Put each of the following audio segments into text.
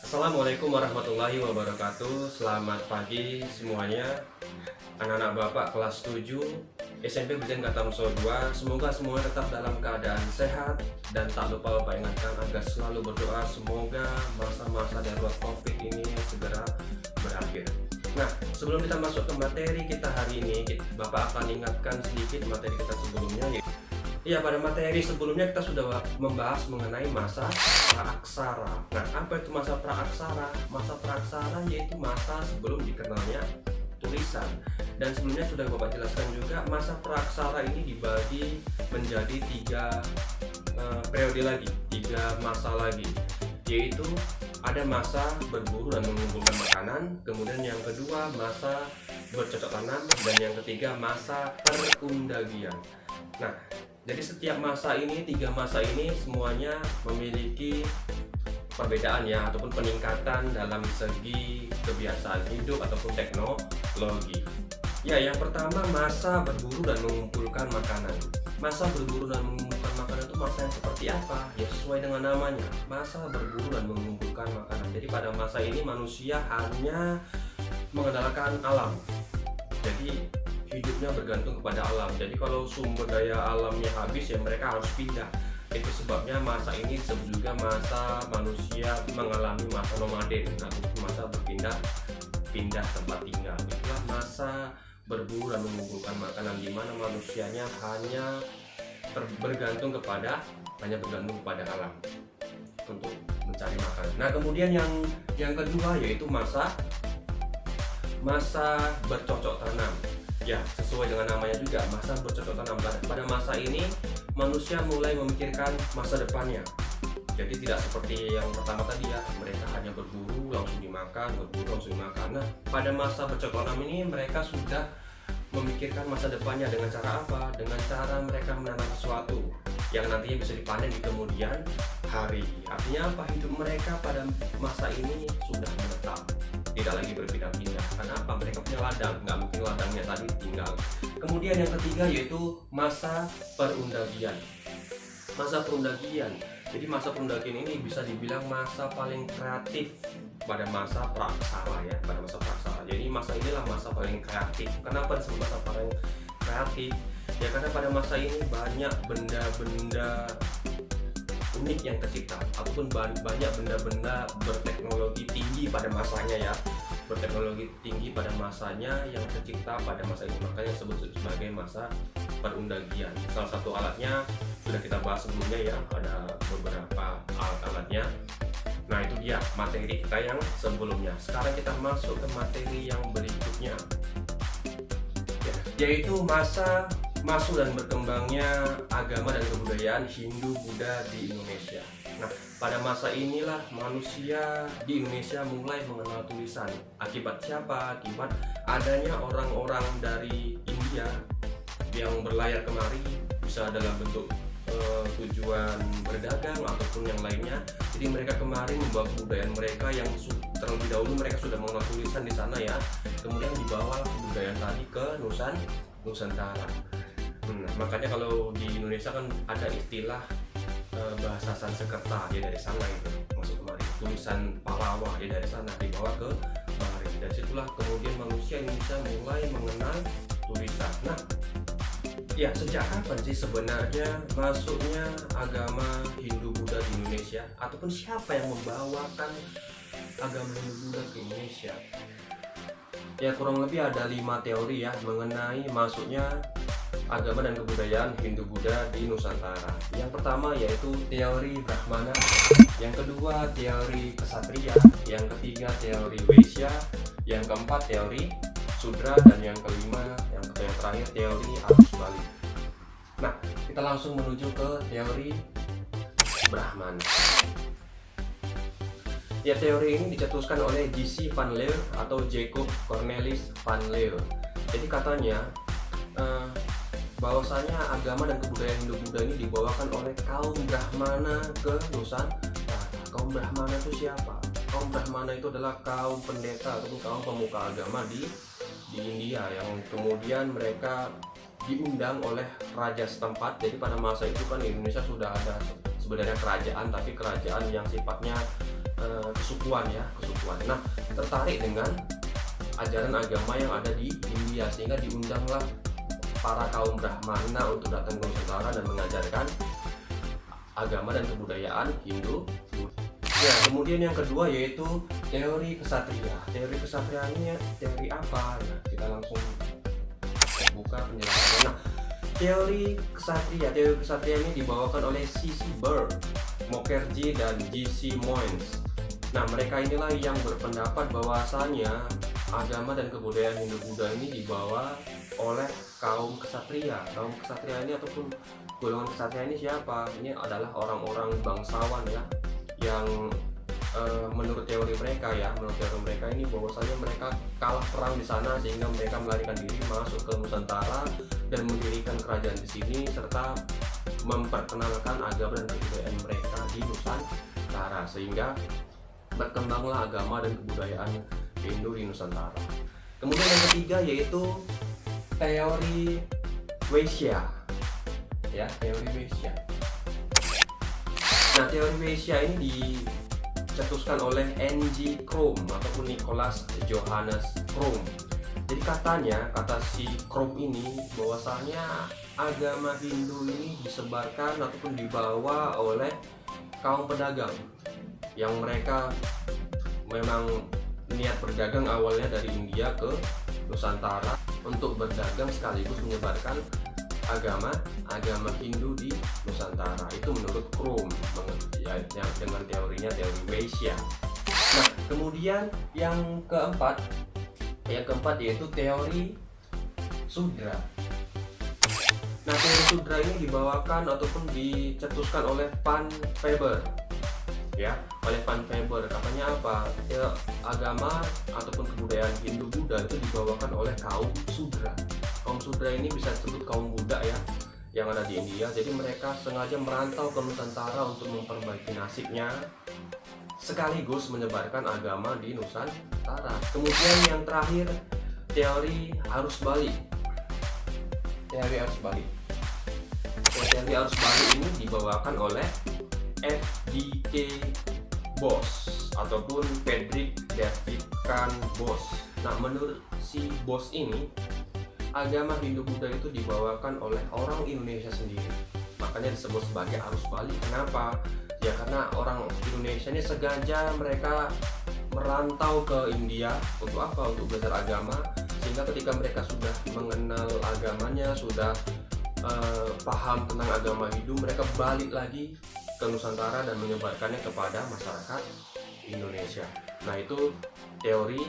Assalamualaikum warahmatullahi wabarakatuh. Selamat pagi semuanya. Anak-anak Bapak kelas 7 SMP Brigjen Gatamso 2. Semoga semua tetap dalam keadaan sehat. Dan tak lupa Bapak ingatkan agar selalu berdoa semoga masa-masa darurat COVID ini segera berakhir. Nah, sebelum kita masuk ke materi kita hari ini, Bapak akan ingatkan sedikit materi kita sebelumnya. Ya, pada materi sebelumnya kita sudah membahas mengenai masa praaksara. Nah, apa itu masa praaksara? Masa praaksara yaitu masa sebelum dikenalnya tulisan. Dan sebelumnya sudah Bapak jelaskan juga, masa praaksara ini dibagi menjadi tiga periode lagi, tiga masa lagi. Yaitu ada masa berburu dan mengumpulkan makanan, kemudian yang kedua masa bercocok tanam, dan yang ketiga masa perundagian. Nah, jadi setiap masa ini, tiga masa ini semuanya memiliki perbedaan ya, ataupun peningkatan dalam segi kebiasaan hidup ataupun teknologi. Ya, yang pertama masa berburu dan mengumpulkan makanan. Masa berburu dan mengumpulkan makanan itu masa yang seperti apa? Ya, sesuai dengan namanya, masa berburu dan mengumpulkan makanan. Jadi pada masa ini manusia hanya mengandalkan alam. Jadi hidupnya bergantung kepada alam. Jadi kalau sumber daya alamnya habis, ya mereka harus pindah. Itu sebabnya masa ini disebut juga masa manusia mengalami masa nomaden atau masa berpindah tempat tinggal. Itulah masa berburu dan mengumpulkan makanan, di mana manusianya hanya bergantung kepada alam untuk mencari makan. Nah, kemudian yang kedua yaitu masa bercocok tanam. Ya, sesuai dengan namanya juga, masa bercocok tanam. Pada masa ini manusia mulai memikirkan masa depannya. Jadi tidak seperti yang pertama tadi ya, mereka hanya berburu langsung dimakan, Nah, pada masa bercocok tanam ini mereka sudah memikirkan masa depannya dengan cara apa? Dengan cara mereka menanam sesuatu yang nantinya bisa dipanen di kemudian hari. Artinya apa? Hidup mereka pada masa ini sudah menetap, tidak lagi berpindah-pindah. Kenapa? Mereka punya ladang, nggak mungkin ladangnya tadi tinggal. Kemudian yang ketiga yaitu masa perundagian. Masa perundagian. Jadi masa perundagian ini bisa dibilang masa paling kreatif pada masa praaksara ya, pada masa praaksara. Jadi masa inilah masa paling kreatif. Kenapa disebut masa paling kreatif? Ya karena pada masa ini banyak benda-benda unik yang tercipta, ataupun banyak benda-benda berteknologi tinggi pada masanya ya, yang tercipta pada masa ini, makanya disebut sebagai masa perundagian. Salah satu alatnya sudah kita bahas sebelumnya ya, ada beberapa alat-alatnya. Nah, itu dia materi kita yang sebelumnya. Sekarang kita masuk ke materi yang berikutnya ya, yaitu masa masuk dan berkembangnya agama dan kebudayaan Hindu-Buddha di Indonesia. Nah, pada masa inilah manusia di Indonesia mulai mengenal tulisan. Akibat siapa? Akibat adanya orang-orang dari India yang berlayar kemari, bisa dalam bentuk tujuan berdagang ataupun yang lainnya. Jadi mereka kemarin membawa kebudayaan mereka yang terlebih dahulu mereka sudah mengenal tulisan di sana ya. Kemudian dibawa kebudayaan tadi ke Nusantara. Makanya kalau di Indonesia kan ada istilah bahasa Sanskerta ya, dari sana itu masuk kemari. Tulisan Pallawa ya, dari sana dibawa ke kemari. Dari situlah kemudian manusia Indonesia mulai mengenal tulisan. Nah, ya sejak kapan sih sebenarnya masuknya agama Hindu-Buddha di Indonesia, ataupun siapa yang membawakan agama Hindu-Buddha ke Indonesia? Ya kurang lebih ada 5 teori ya mengenai masuknya agama dan kebudayaan Hindu-Buddha di Nusantara. Yang pertama yaitu teori Brahmana, yang kedua teori Ksatria, yang ketiga teori Waisya, yang keempat teori Sudra, dan yang kelima, yang terakhir teori arus balik. Nah, kita langsung menuju ke teori Brahmana. Ya, teori ini dicetuskan oleh J.C. van Leeuwen atau Jacob Cornelis van Leeuwen. Jadi katanya bahwasanya agama dan kebudayaan Hindu-Buddha ini dibawakan oleh kaum Brahmana ke Nusantara. Kaum Brahmana itu siapa? Kaum Brahmana itu adalah kaum pendeta ataupun kaum pemuka agama di India yang kemudian mereka diundang oleh raja setempat. Jadi pada masa itu kan di Indonesia sudah ada sebenarnya kerajaan, tapi kerajaan yang sifatnya kesukuan ya, kesukuan. Nah, tertarik dengan ajaran agama yang ada di India, sehingga diundanglah para kaum Brahmana untuk datang ke Nusantara dan mengajarkan agama dan kebudayaan Hindu. Ya, kemudian yang kedua yaitu teori kesatria. Teori kesatria ini teori apa? Nah, kita langsung buka penjelasannya. Nah, teori kesatria ini dibawakan oleh C.C. Bird, Mukherjee, dan G.C. Moynes. Nah, mereka inilah yang berpendapat bahwasanya agama dan kebudayaan Hindu-Buddha ini dibawa oleh kaum kesatria. Kaum kesatria ini ataupun golongan kesatria ini siapa? Ini adalah orang-orang bangsawan ya, yang menurut teori mereka ini bahwasanya mereka kalah perang di sana, sehingga mereka melarikan diri masuk ke Nusantara dan mendirikan kerajaan di sini serta memperkenalkan agama dan kebudayaan mereka di Nusantara, sehingga berkembanglah agama dan kebudayaan Hindu di Nusantara. Kemudian yang ketiga yaitu teori Vaishya. Ya, teori Vaishya. Nah, teori Vaishya ini dicetuskan oleh N.G. Crome ataupun Nicholas Johannes Crome. Jadi kata si Crome ini bahwasanya agama Hindu ini disebarkan ataupun dibawa oleh kaum pedagang yang mereka memang niat berdagang awalnya dari India ke Nusantara untuk berdagang sekaligus menyebarkan agama Hindu di Nusantara. Itu menurut Crome ya, dengan teorinya teori Vaishya. Nah, kemudian yang keempat yaitu teori Sudra. Nah, teori Sudra ini dibawakan ataupun dicetuskan oleh Van Weber ya, oleh Van Weber. Katanya apa? Ya, agama ataupun kebudayaan Hindu-Buddha itu dibawakan oleh kaum Sudra. Kaum Sudra ini bisa disebut kaum Buddha ya, yang ada di India. Jadi mereka sengaja merantau ke Nusantara untuk memperbaiki nasibnya sekaligus menyebarkan agama di Nusantara. Kemudian yang terakhir, teori arus balik. Teori arus balik. Teori arus balik ini dibawakan oleh F.D.K. Bos ataupun Frederick David Kahn Bos. Nah, menurut si Bos ini, agama Hindu-Buddha itu dibawakan oleh orang Indonesia sendiri. Makanya disebut sebagai arus balik. Kenapa? Ya karena orang Indonesia ini sengaja mereka merantau ke India untuk apa? Untuk belajar agama, sehingga ketika mereka sudah mengenal agamanya, sudah paham tentang agama Hindu, mereka balik lagi ke Nusantara dan menyebarkannya kepada masyarakat Indonesia. Nah, itu teori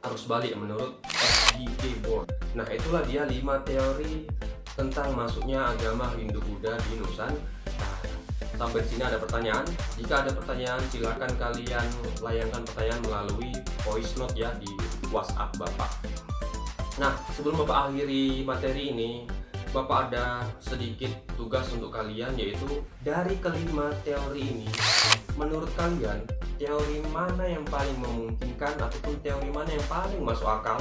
arus balik menurut F.D.K. Bos. Nah, itulah dia 5 teori tentang masuknya agama Hindu-Buddha di Nusantara. Sampai sini ada pertanyaan? Jika ada pertanyaan, silakan kalian layangkan pertanyaan melalui voice note ya di WhatsApp Bapak. Nah, sebelum Bapak akhiri materi ini, Bapak ada sedikit tugas untuk kalian, yaitu dari kelima teori ini, menurut kalian teori mana yang paling memungkinkan ataupun teori mana yang paling masuk akal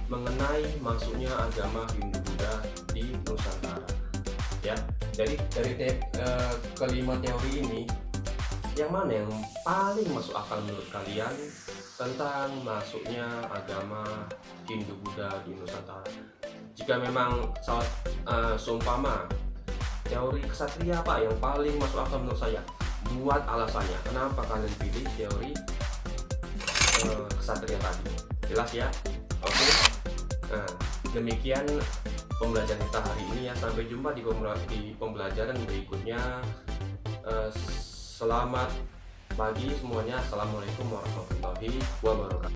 mengenai masuknya agama Hindu-Buddha di Nusantara? Ya, jadi dari kelima teori ini, yang mana yang paling masuk akal menurut kalian tentang masuknya agama Hindu-Buddha di Nusantara? Jika memang seumpama teori kesatria apa yang paling masuk akal menurut saya, buat alasannya kenapa kalian pilih teori kesatria tadi. Jelas ya? Oke. Nah, demikian pembelajaran kita hari ini ya. Sampai jumpa di pembelajaran berikutnya. Selamat pagi semuanya. Assalamualaikum warahmatullahi wabarakatuh.